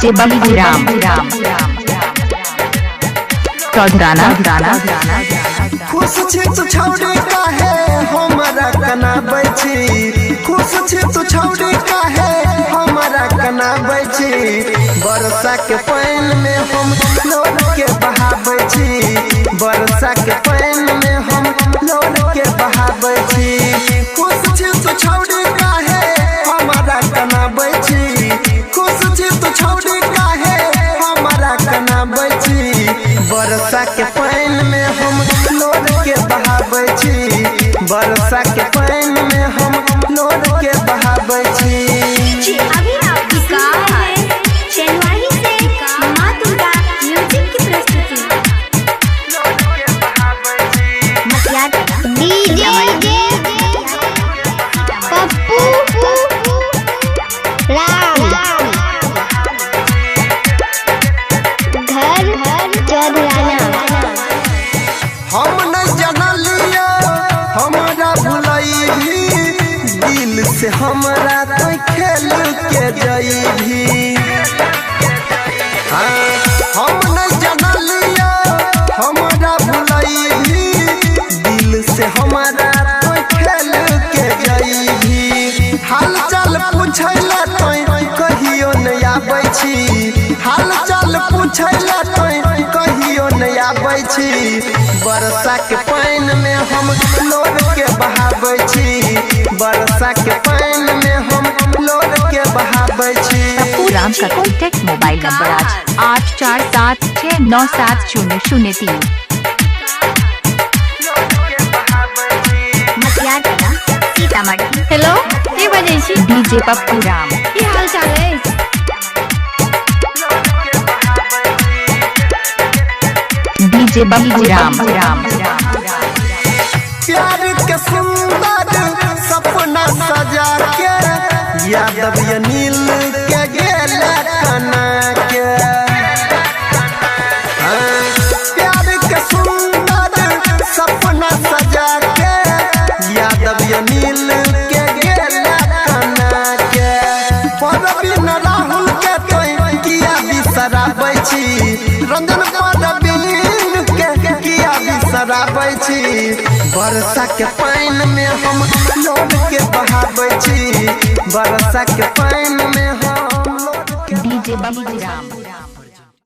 DJ Baliram चौधराना। खुश छी तू छौड़ी काहे हमरा कना बैठी, खुश छी तू छौड़ी काहे हमरा कना बैठी। बरसा के पानी में हम लोड के बहाबै छी, बरसा के पानी में हम लोड के बहाबै छी। खुश छी तू छौड़ी काहे हमरा कना बैठी, खुश छी तू छौड़ी काहे हमरा कना बैठी। बरसा के पानी में हम लोड के बहाबै छी, बरसा के पानी में हम लोड के बहाबै छी। अभी आपकी शनिवारी से माँ दुर्गा म्यूजिक की प्रस्तुति डीजे पप्पू राम घर चौधराना। हम नहीं जनलिया हमरा भुलाई भी, दिल से हमरा तो खेल के जई भी। हम नहीं जनलिया हमरा भुलाई भी, दिल से हमरा तो खेल के जई भी। हाल चाल पूछैला तो कहियो नहीं आबै छी, हाल चाल पूछैला तो कहियो नहीं आबै छी। बरसा के पानी में हम लोड के बहाबै छी, बरसा के पानी में हम लोड के बहाबै छी। राम का कॉन्टैक्ट मोबाइल नंबर आज 8476970003। सीतामढ़ी। हेलो के बजै छी? डीजे पप्पू राम। की हाल चाल है? डीजे बलिराम प्यार के सुंदर सपना सजा के, यादव अनिल के गेल कना के। प्यार के सुंदर सपना सजा के, यादव अनिल के गेल कना के। परवीन राहुल के तो किया बिसराबै छी, रंजन परवीन के किया बिसराबै छी। बरसा के पानी में हम लोड के बहाबै छी, बरसा के पानी में हम डीजे बलिराम।